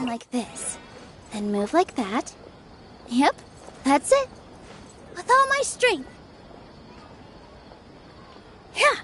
something like this. Then move like that. Yep, that's it. With all my strength. Yeah.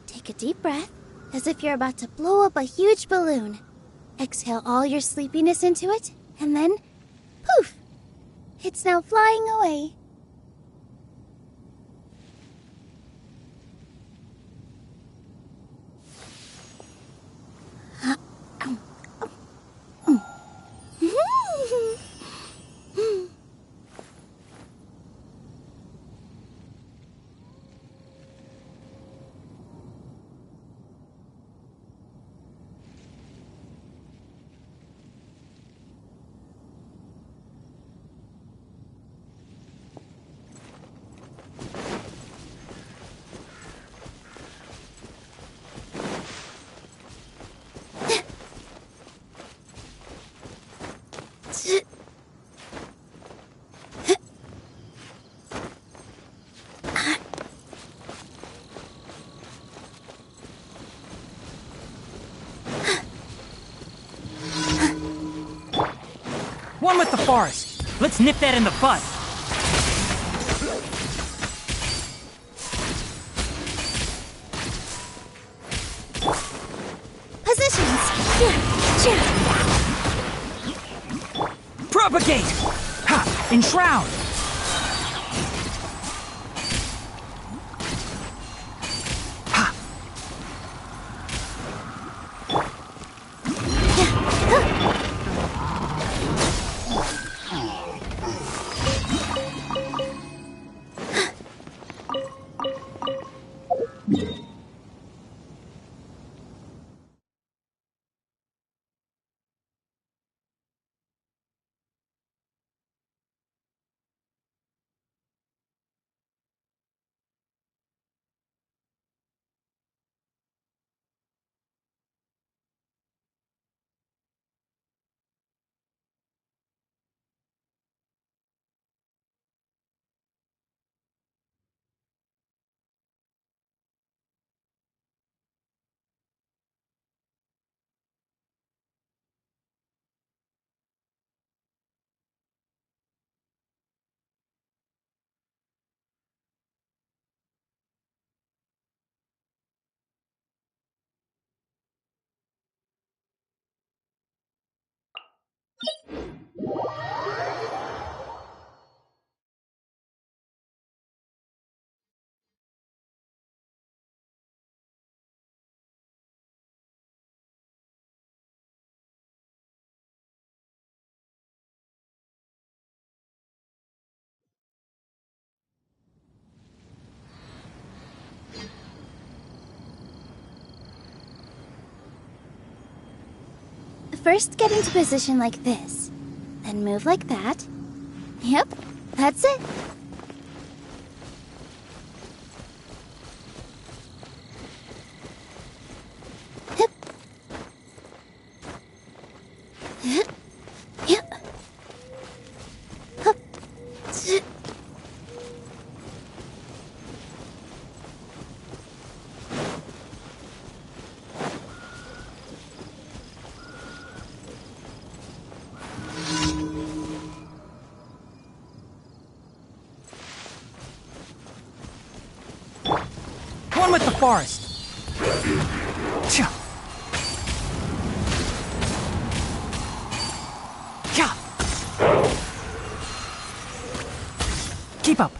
Take a deep breath, as if you're about to blow up a huge balloon. Exhale all your sleepiness into it, and then, poof! It's now flying away. One with the forest. Let's nip that in the bud. Positions. Propagate! Ha! Enshroud! First, get into position like this. Then move like that. Yep, that's it. Yep. Yep. Yep. Hup. Tsk. One with the forest. Cha. Cha. Keep up.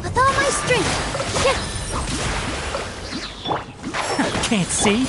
With all my strength. Yeah. Can't see.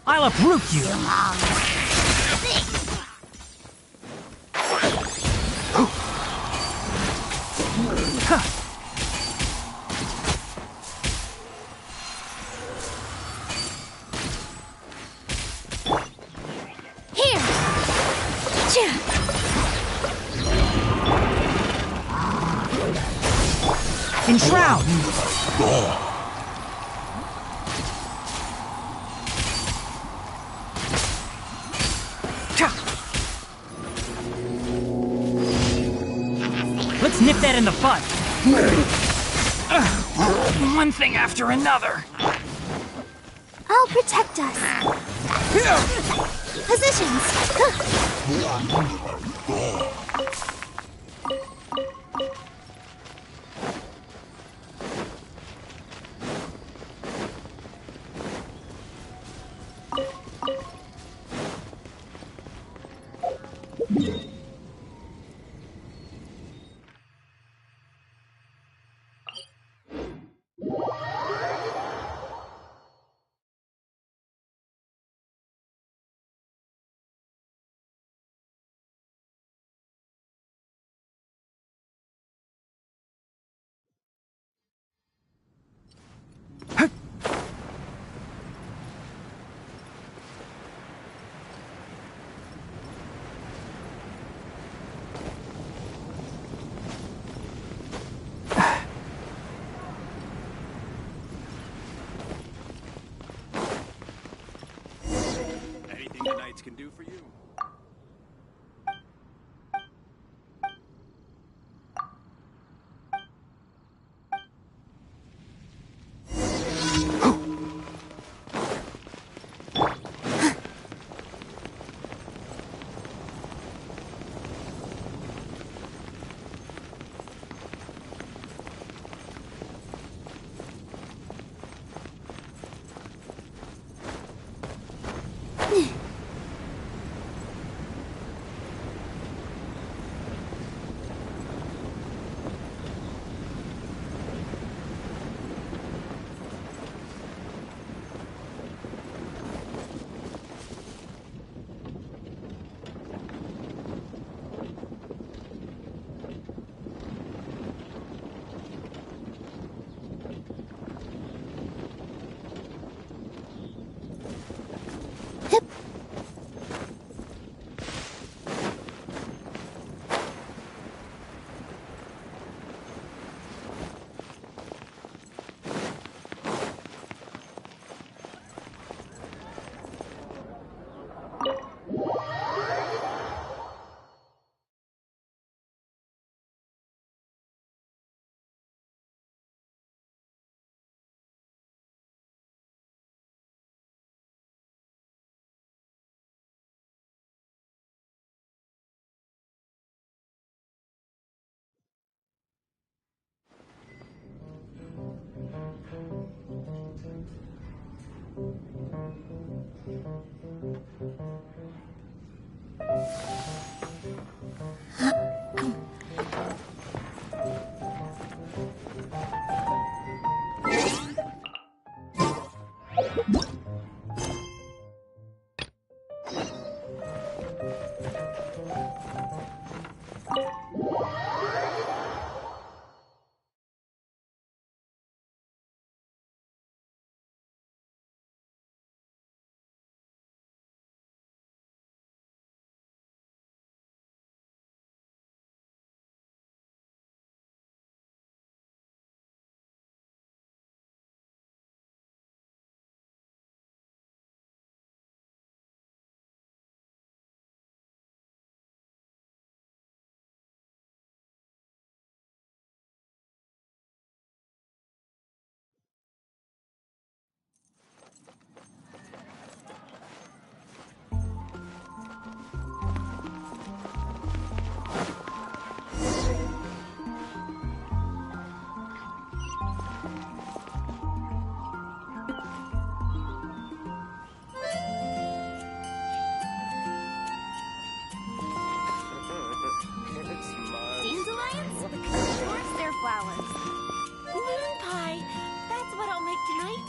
I'll uproot you. Here. Cha. Enshroud. Let's nip that in the bud. One thing after another. I'll protect us. Positions. Dandelions? Of course they're flowers. Moon pie. That's what I'll make tonight.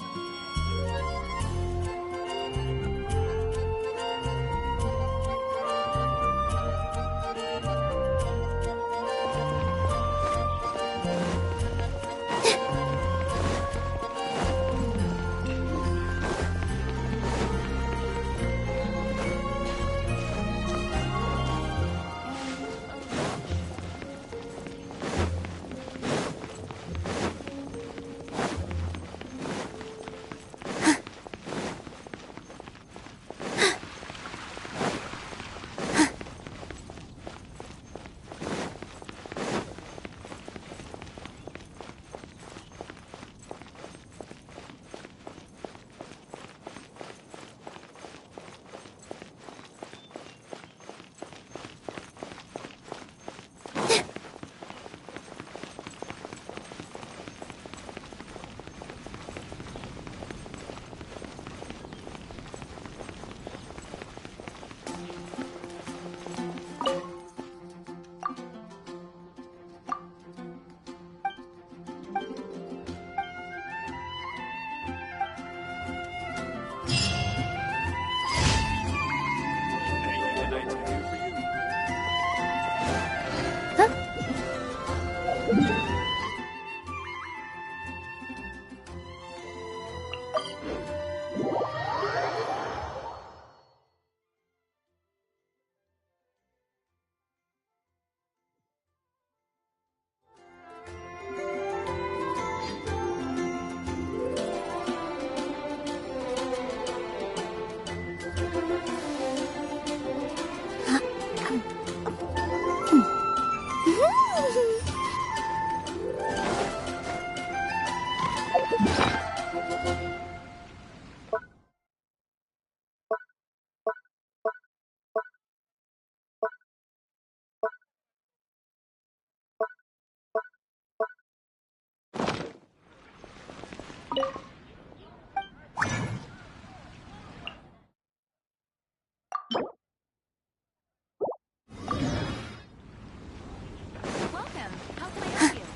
Welcome. How can I help you?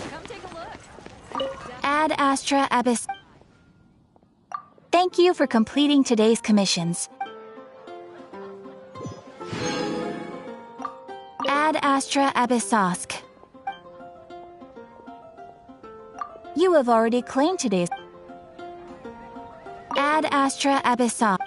Come take a look. Ad Astra Abyss. Thank you for completing today's commissions. Ad Astra Abyssosk. You have already claimed today's. Ad Astra Abyssosk.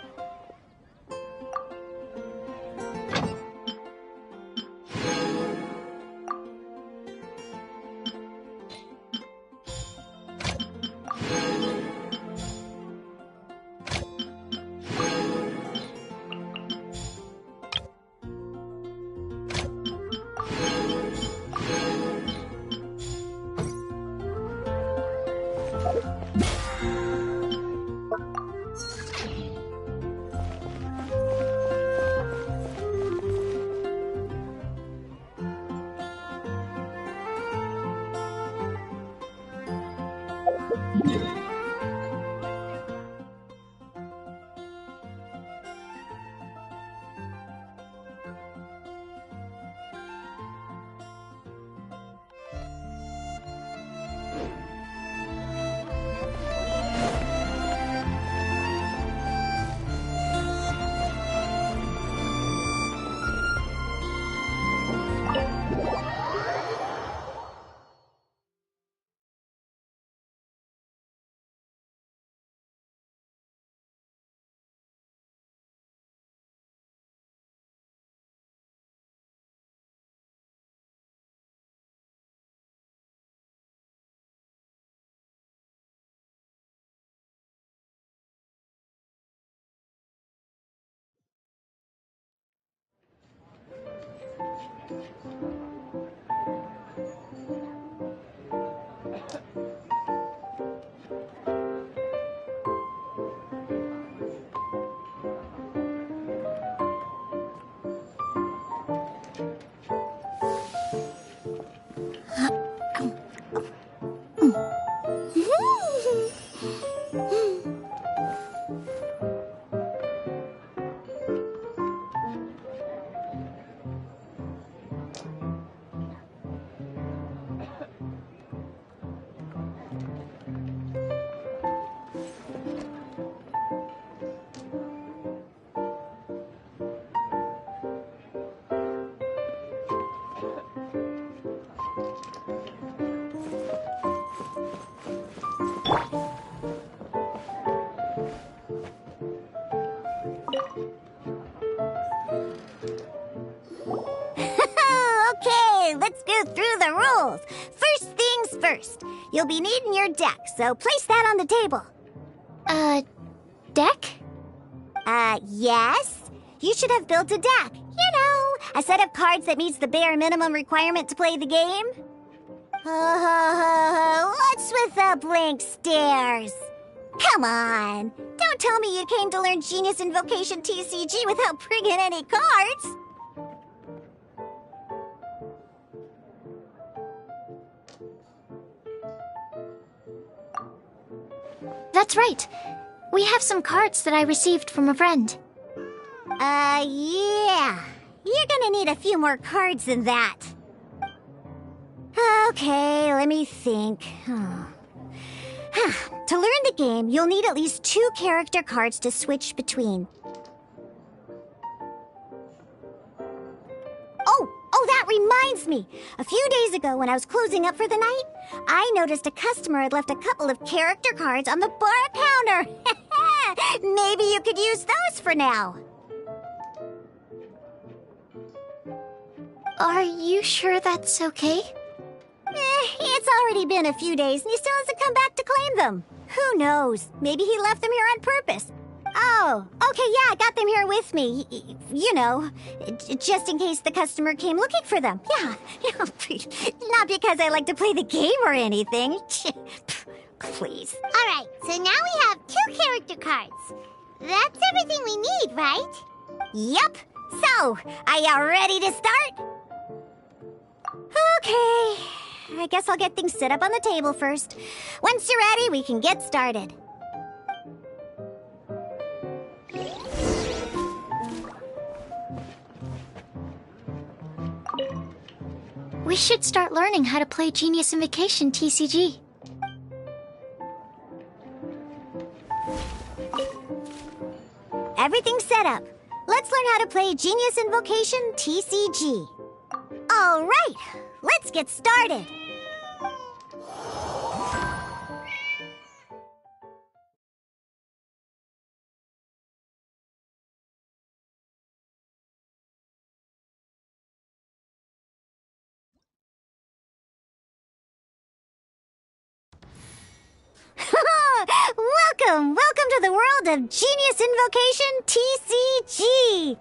Okay, let's go through the rules. First things first. You'll be needing your deck, so place that on the table. Deck? Yes. You should have built a deck. You know, a set of cards that meets the bare minimum requirement to play the game. What's with the blank stares? Come on. Don't tell me you came to learn Genius Invocation TCG without bringing any cards. That's right. We have some cards that I received from a friend. Yeah. You're gonna need a few more cards than that. Okay, let me think. To learn the game, you'll need at least 2 character cards to switch between. Oh, that reminds me. A few days ago, when I was closing up for the night, I noticed a customer had left a couple of character cards on the bar counter. Maybe you could use those for now. Are you sure that's okay? It's already been a few days and he still hasn't come back to claim them. Who knows? Maybe he left them here on purpose. Oh, okay, yeah, I got them here with me. You know, just in case the customer came looking for them. Yeah, not because I like to play the game or anything. Please. All right, so now we have 2 character cards. That's everything we need, right? Yep. So, are you ready to start? Okay. I guess I'll get things set up on the table first. Once you're ready, we can get started. We should start learning how to play Genius Invocation TCG. Everything's set up. Let's learn how to play Genius Invocation TCG. All right, let's get started. Welcome to the world of Genius Invocation TCG.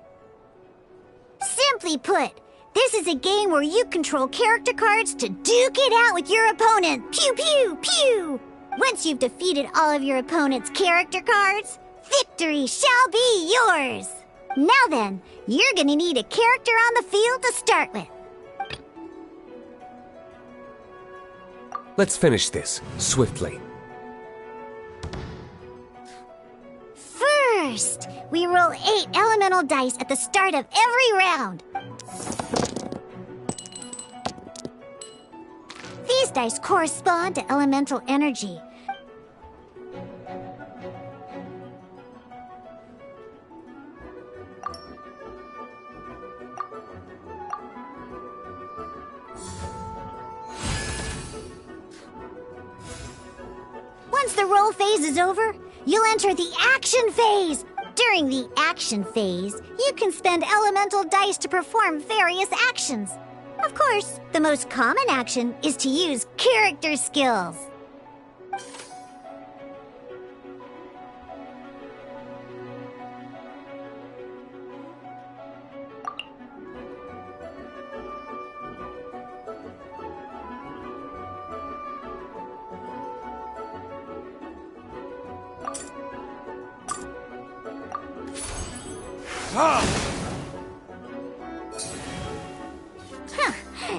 Simply put, this is a game where you control character cards to duke it out with your opponent. Pew, pew, pew. Once you've defeated all of your opponent's character cards, victory shall be yours. Now then, you're gonna need a character on the field to start with. Let's finish this swiftly. First, we roll 8 elemental dice at the start of every round. These dice correspond to elemental energy. Once the roll phase is over, you'll enter the action phase. During the action phase, you can spend elemental dice to perform various actions. Of course, the most common action is to use character skills.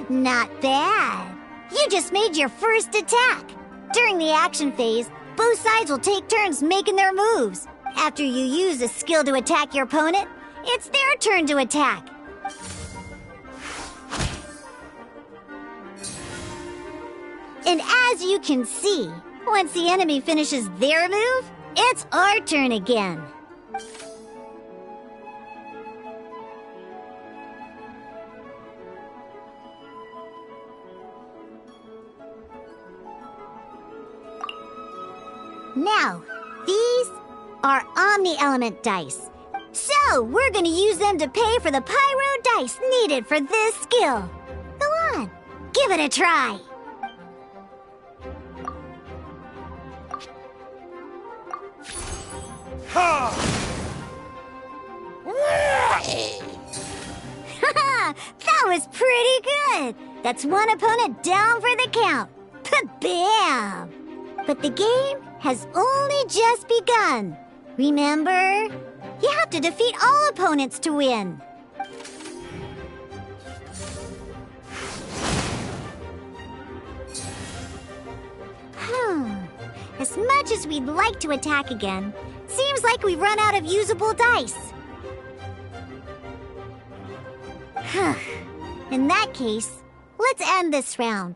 Not bad. You just made your first attack. During the action phase, both sides will take turns making their moves. After you use a skill to attack your opponent, it's their turn to attack. And as you can see, once the enemy finishes their move, it's our turn again. Now, these are Omni-Element dice. So, we're gonna use them to pay for the Pyro dice needed for this skill. Go on, give it a try. That was pretty good. That's one opponent down for the count. Bam! But the game has only just begun. Remember, you have to defeat all opponents to win. As much as we'd like to attack again, seems like we've run out of usable dice. In that case, let's end this round.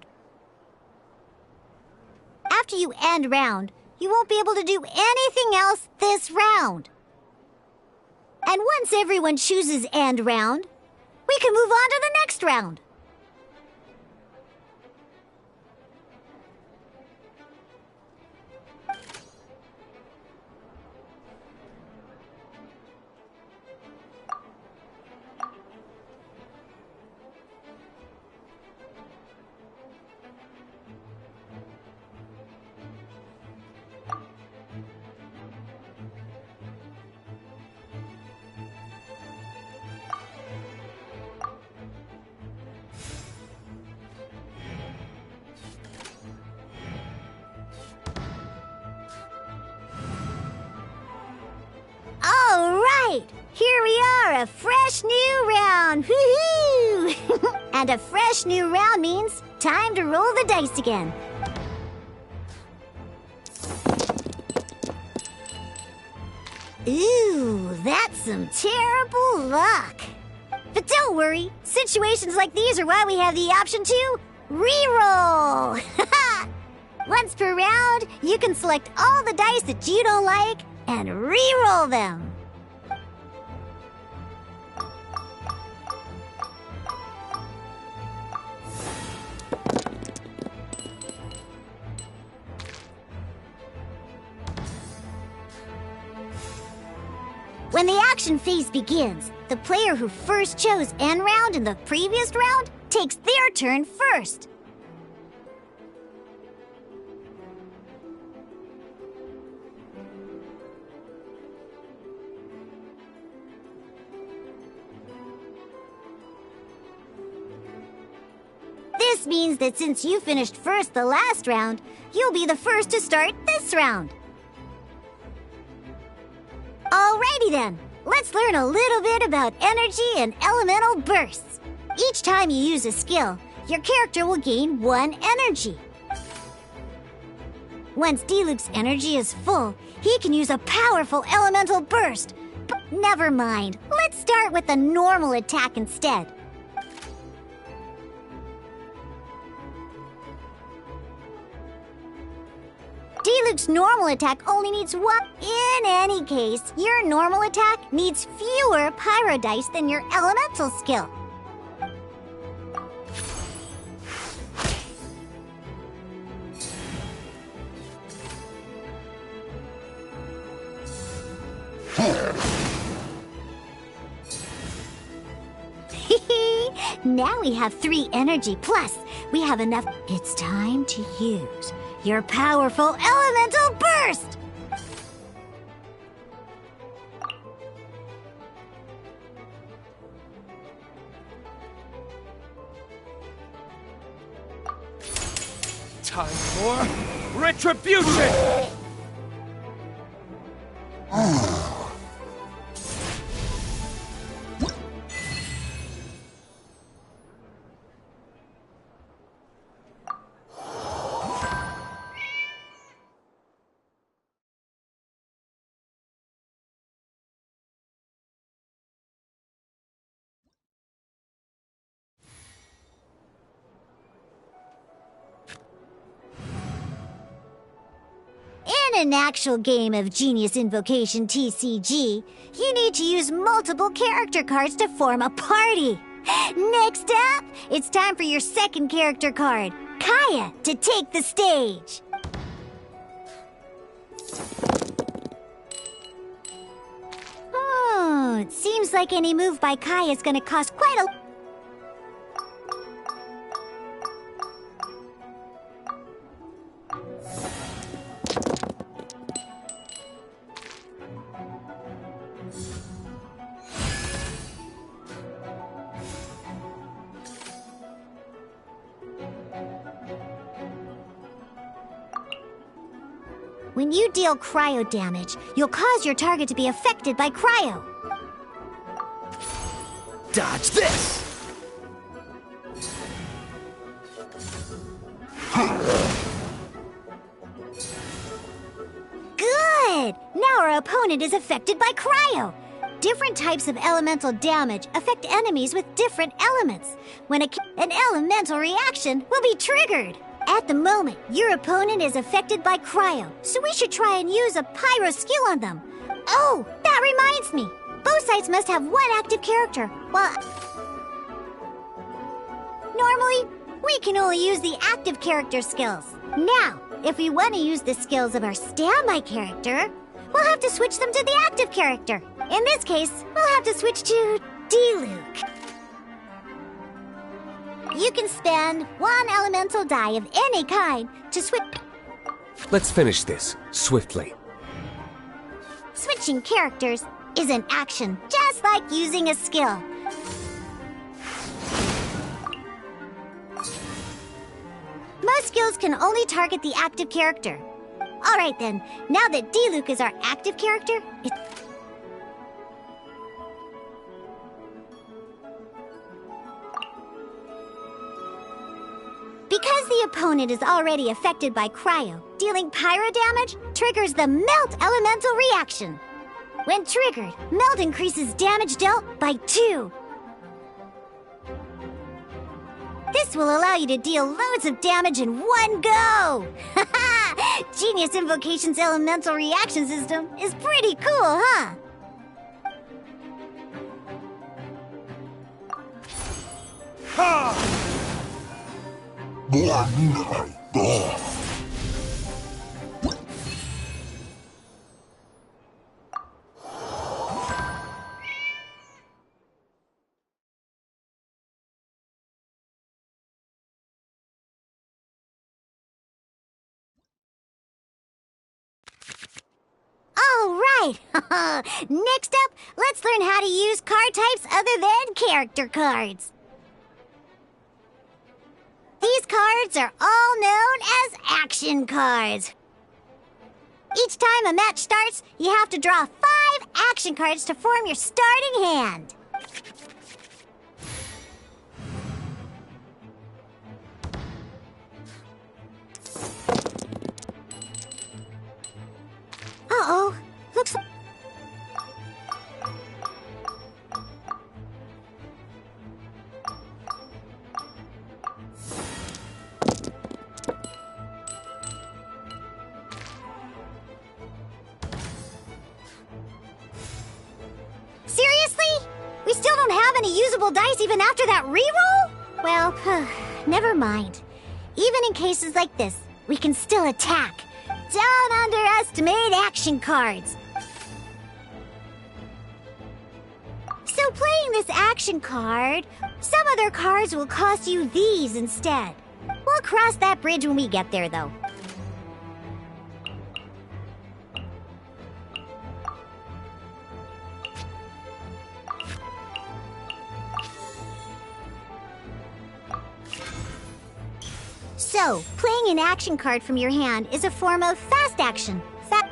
After you end round, you won't be able to do anything else this round. And once everyone chooses end round, we can move on to the next round. Here we are, a fresh new round! Woohoo! And a fresh new round means time to roll the dice again. Ooh, that's some terrible luck. But don't worry, situations like these are why we have the option to re-roll! Once per round, you can select all the dice that you don't like and re-roll them. When the action phase begins, the player who first chose end round in the previous round takes their turn first. This means that since you finished first the last round, you'll be the first to start this round. Alrighty then, let's learn a little bit about energy and elemental bursts. Each time you use a skill, your character will gain 1 energy. Once Diluc's energy is full, he can use a powerful elemental burst. But never mind, let's start with a normal attack instead. Diluc's normal attack only needs 1. In any case, your normal attack needs fewer pyro dice than your elemental skill. Now we have 3 energy, plus we have enough. It's time to use your powerful elemental burst! Time for retribution! In an actual game of Genius Invocation TCG, you need to use multiple character cards to form a party. Next up, it's time for your second character card, Kaya, to take the stage. Oh, it seems like any move by Kaya is going to cost quite a... When you deal cryo damage, you'll cause your target to be affected by cryo. Dodge this! Good! Now our opponent is affected by cryo. Different types of elemental damage affect enemies with different elements. When an elemental reaction will be triggered. At the moment, your opponent is affected by cryo, so we should try and use a pyro skill on them. Oh, that reminds me. Both sides must have one active character, while... Normally, we can only use the active character skills. Now, if we want to use the skills of our standby character, we'll have to switch them to the active character. In this case, we'll have to switch to Diluc. You can spend one elemental die of any kind to switch... Let's finish this, swiftly. Switching characters is an action, just like using a skill. Most skills can only target the active character. Alright then, now that Diluc is our active character, because the opponent is already affected by cryo, dealing pyro damage triggers the Melt Elemental reaction. When triggered, Melt increases damage dealt by 2. This will allow you to deal loads of damage in one go! Genius Invocation's elemental reaction system is pretty cool, huh? Ha! All right! Next up, let's learn how to use card types other than character cards. These cards are all known as action cards. Each time a match starts, you have to draw 5 action cards to form your starting hand. Uh-oh, looks like... Seriously? We still don't have any usable dice even after that reroll? Well, never mind. Even in cases like this, we can still attack. Don't underestimate action cards. So playing this action card, some other cards will cost you these instead. We'll cross that bridge when we get there, though. So, playing an action card from your hand is a form of fast action.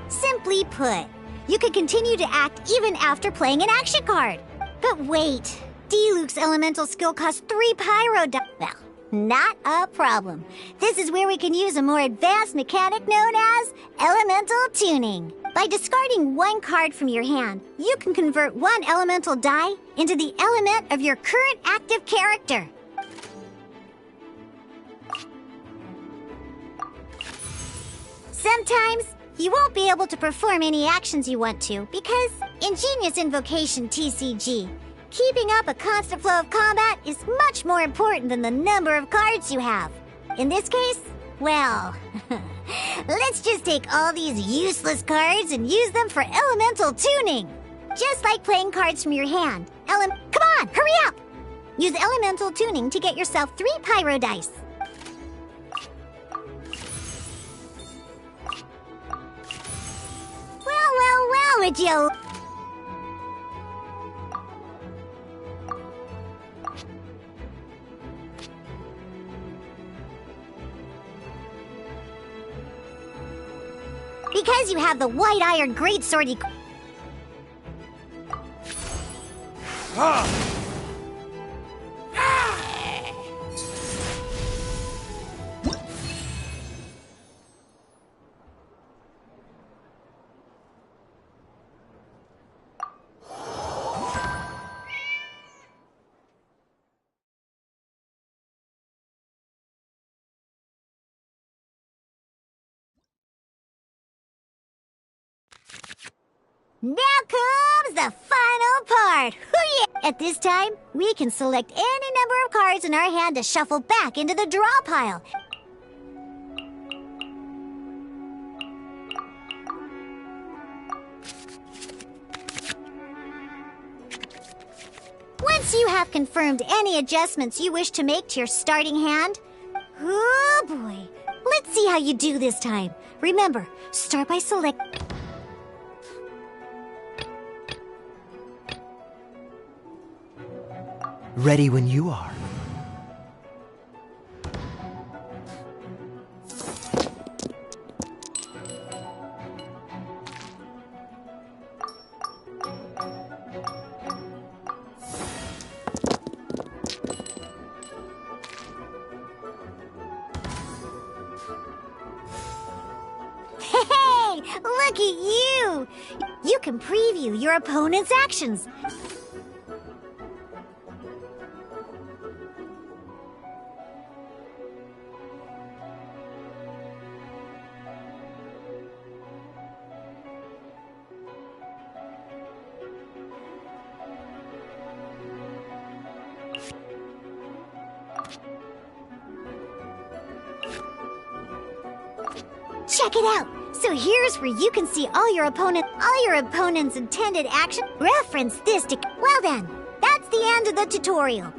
Simply put, you can continue to act even after playing an action card. But wait, Diluc's elemental skill costs 3 pyro die. Well, not a problem. This is where we can use a more advanced mechanic known as elemental tuning. By discarding one card from your hand, you can convert one elemental die into the element of your current active character. Sometimes, You won't be able to perform any actions you want to, because in Genius Invocation TCG, keeping up a constant flow of combat is much more important than the number of cards you have. In this case, well, let's just take all these useless cards and use them for elemental tuning. Just like playing cards from your hand. Come on, hurry up! Use elemental tuning to get yourself 3 pyro dice. Well, would you? Because you have the white iron greatsword. Now comes the final part! Hoo-yah! At this time, we can select any number of cards in our hand to shuffle back into the draw pile. Once you have confirmed any adjustments you wish to make to your starting hand, oh boy, let's see how you do this time. Remember, start by selecting... Ready when you are. Hey, look at you! You can preview your opponent's actions. Check it out! So here's where you can see all your opponent's intended action. Reference this to... Well then, that's the end of the tutorial.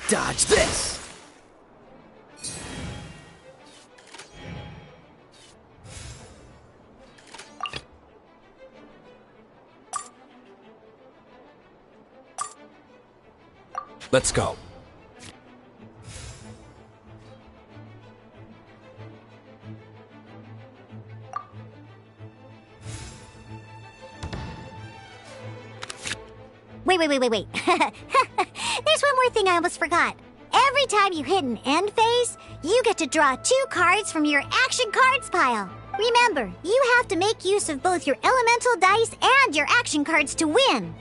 Dodge this! Let's go. wait. There's one more thing I almost forgot. Every time you hit an end phase, you get to draw 2 cards from your action cards pile. Remember, you have to make use of both your elemental dice and your action cards to win.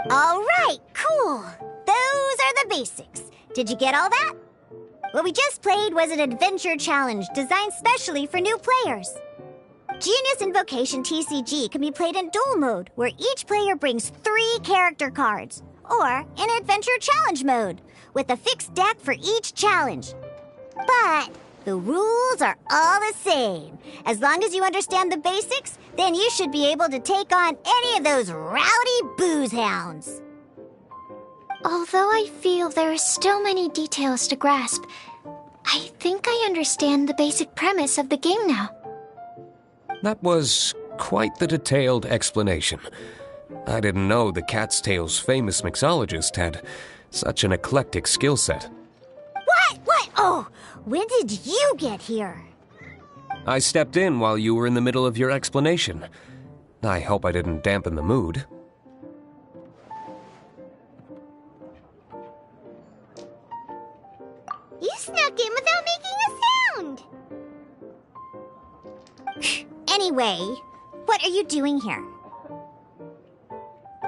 All right, cool. Those are the basics. Did you get all that? What we just played was an adventure challenge designed specially for new players. Genius Invocation TCG can be played in duel mode, where each player brings 3 character cards, or in adventure challenge mode, with a fixed deck for each challenge. But the rules are all the same. As long as you understand the basics, then you should be able to take on any of those rowdy booze hounds. Although I feel there are still many details to grasp, I think I understand the basic premise of the game now. That was quite the detailed explanation. I didn't know the Cat's Tail's famous mixologist had such an eclectic skill set. What? Oh, when did you get here? I stepped in while you were in the middle of your explanation. I hope I didn't dampen the mood. You snuck in without making a sound! Anyway, what are you doing here?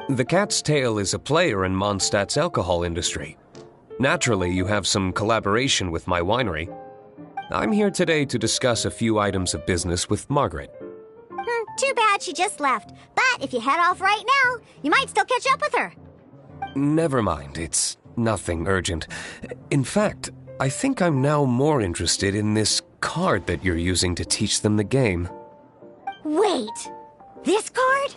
The Cat's Tail is a player in Mondstadt's alcohol industry. Naturally, you have some collaboration with my winery. I'm here today to discuss a few items of business with Margaret. Too bad she just left. But if you head off right now, you might still catch up with her. Never mind, it's nothing urgent. In fact, I think I'm now more interested in this card that you're using to teach them the game. Wait, this card?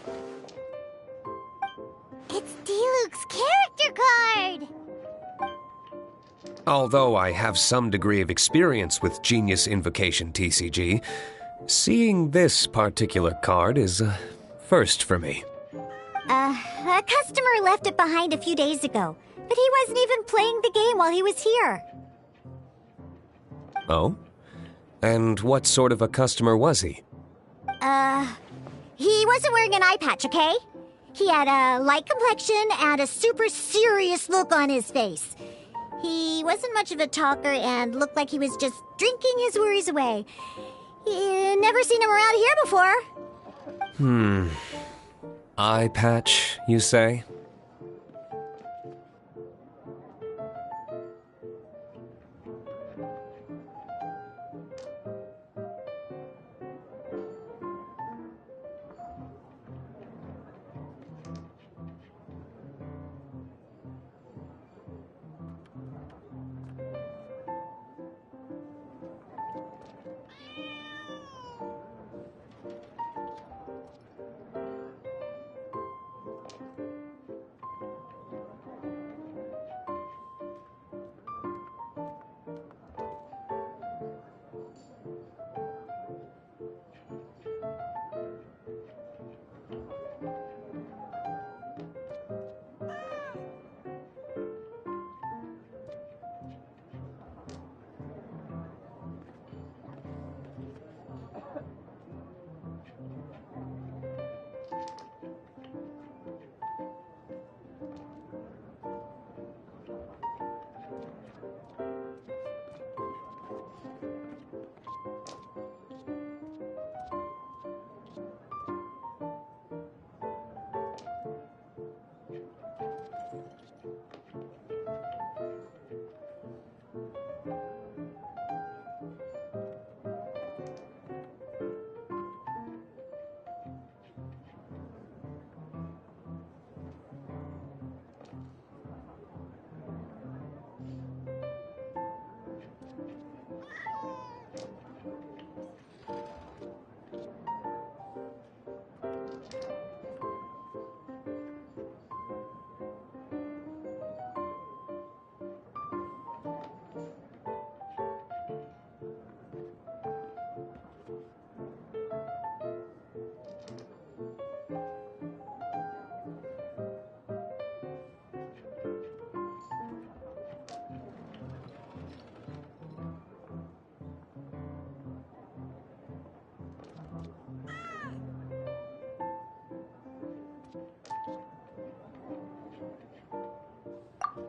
It's Diluc's character card! Although I have some degree of experience with Genius Invocation TCG, seeing this particular card is a first for me. A customer left it behind a few days ago, but he wasn't even playing the game while he was here. Oh? And what sort of a customer was he? He wasn't wearing an eye patch, okay? He had a light complexion and a super serious look on his face. He wasn't much of a talker and looked like he was just drinking his worries away. Never seen him around here before. Eye patch, you say?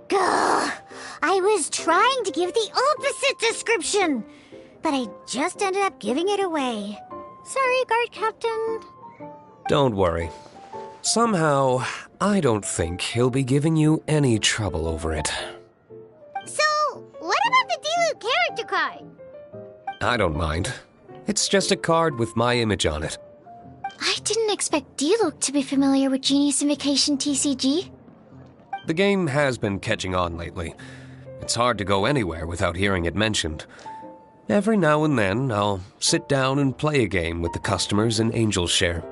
Gah! I was trying to give the opposite description, but I just ended up giving it away. Sorry, guard captain. Don't worry. Somehow, I don't think he'll be giving you any trouble over it. So, what about the Diluc character card? I don't mind. It's just a card with my image on it. I didn't expect Diluc to be familiar with Genius Invocation TCG. The game has been catching on lately. It's hard to go anywhere without hearing it mentioned. Every now and then, I'll sit down and play a game with the customers in Angel's Share.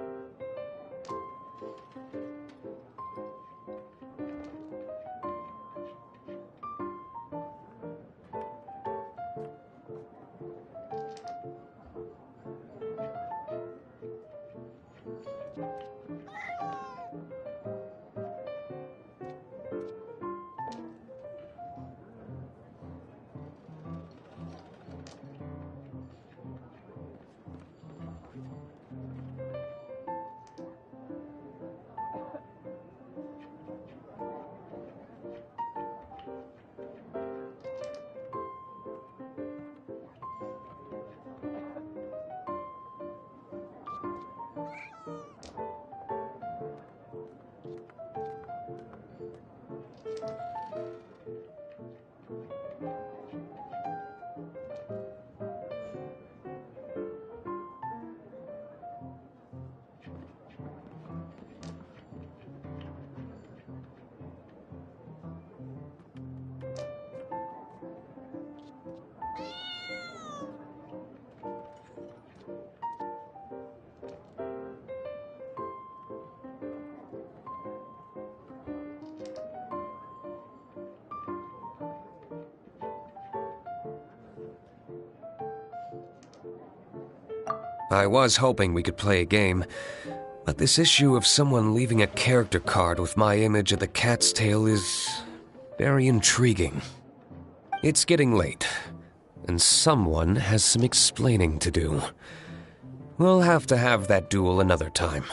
I was hoping we could play a game, but this issue of someone leaving a character card with my image of the cat's tail is very intriguing. It's getting late, and someone has some explaining to do. We'll have to have that duel another time.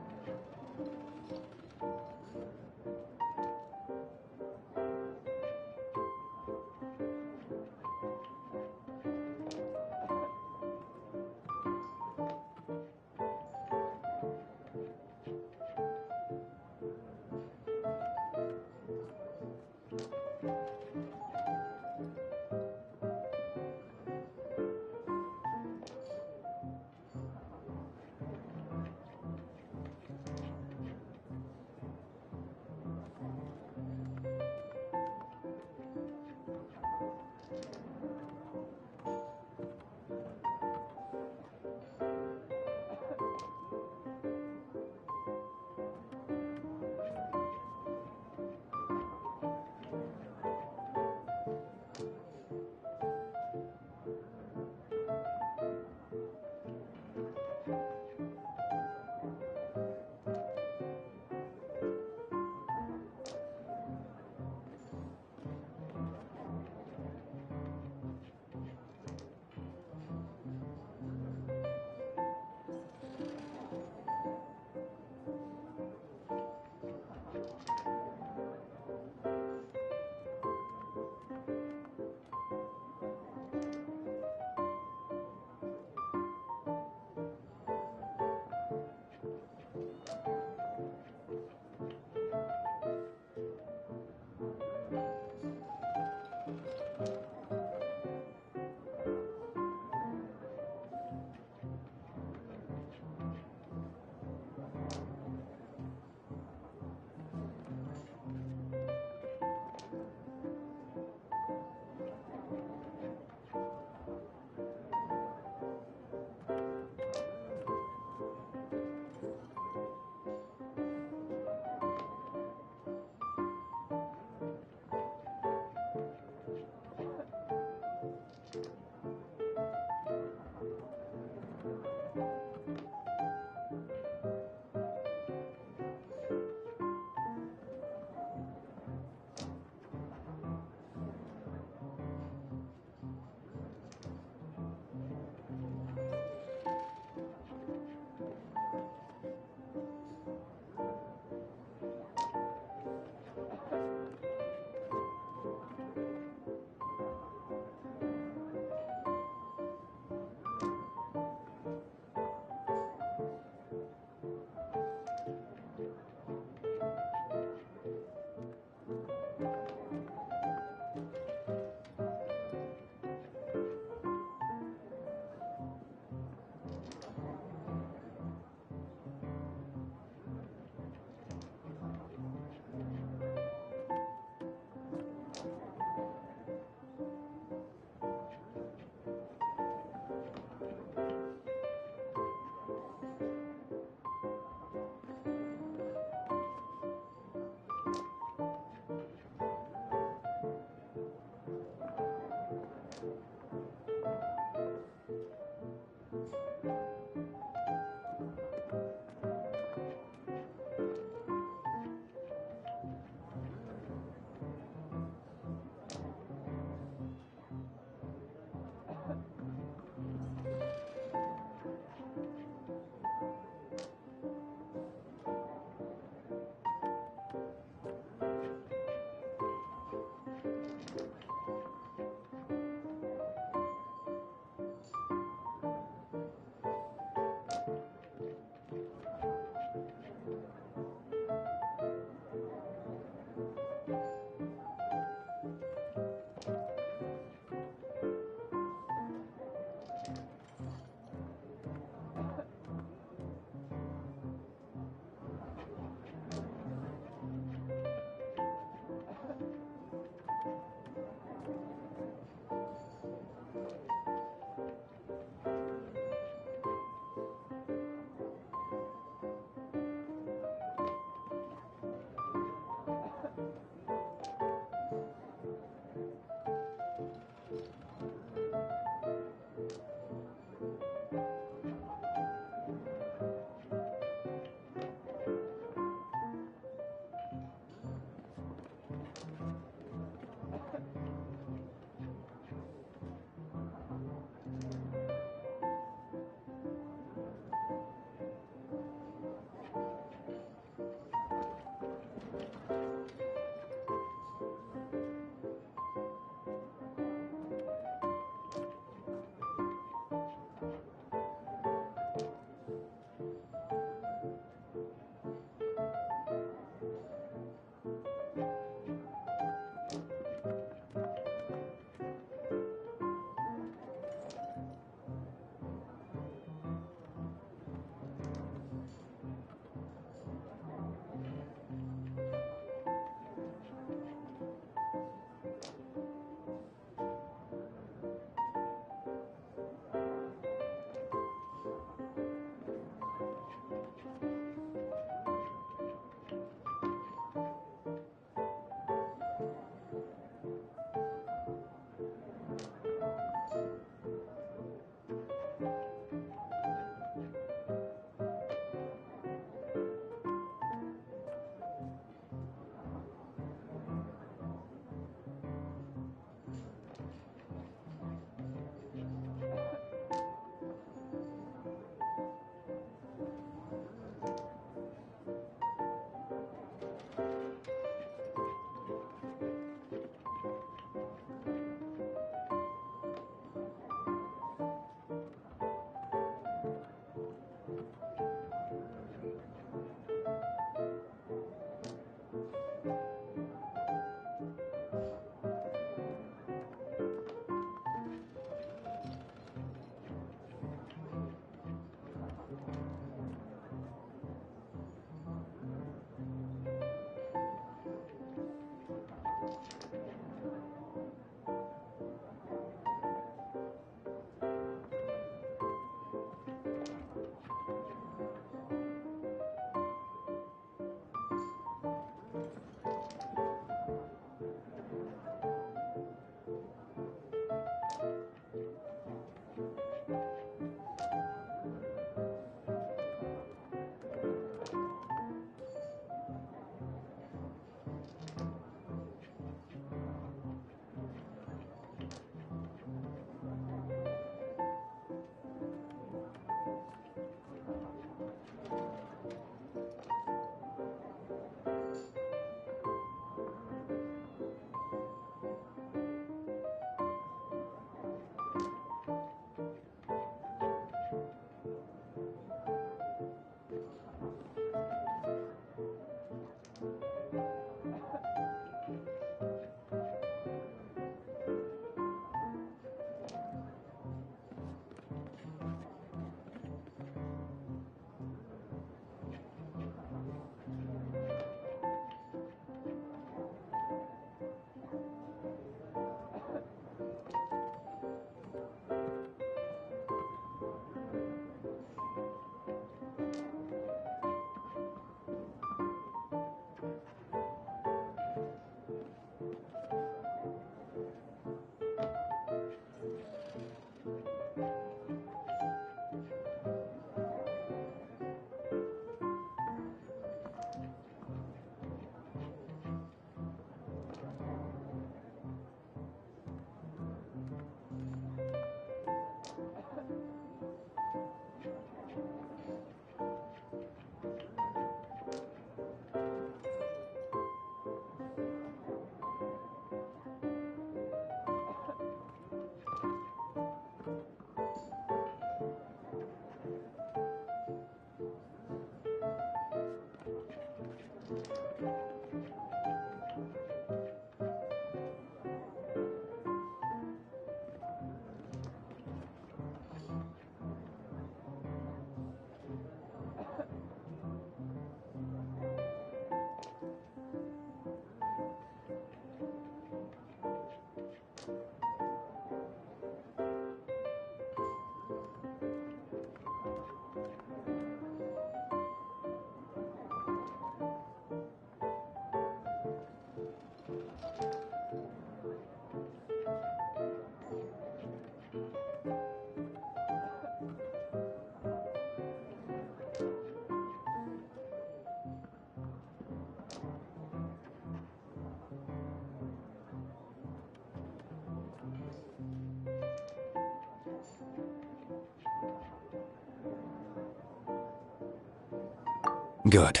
Good.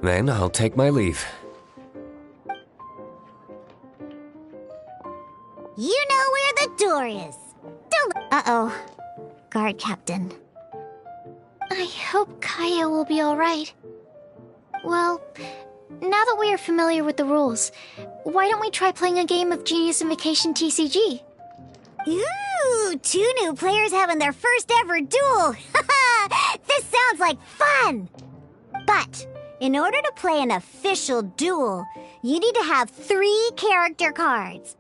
Then I'll take my leave. You know where the door is. Don't. Uh-oh. Guard captain. I hope Kaya will be alright. Well, now that we are familiar with the rules, why don't we try playing a game of Genius Invocation TCG? Ooh, 2 new players having their first ever duel. This sounds like fun. But in order to play an official duel, you need to have 3 character cards.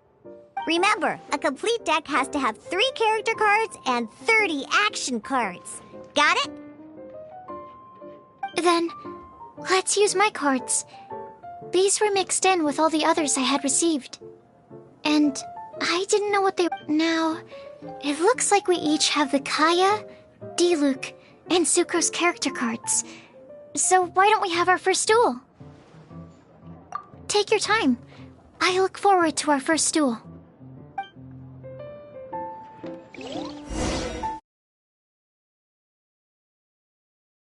Remember, a complete deck has to have 3 character cards and 30 action cards. Got it? Then, let's use my cards. These were mixed in with all the others I had received. And I didn't know what they were. Now, it looks like we each have the Kaya, Diluc, and Sucrose character cards. So why don't we have our first duel? Take your time. I look forward to our first duel.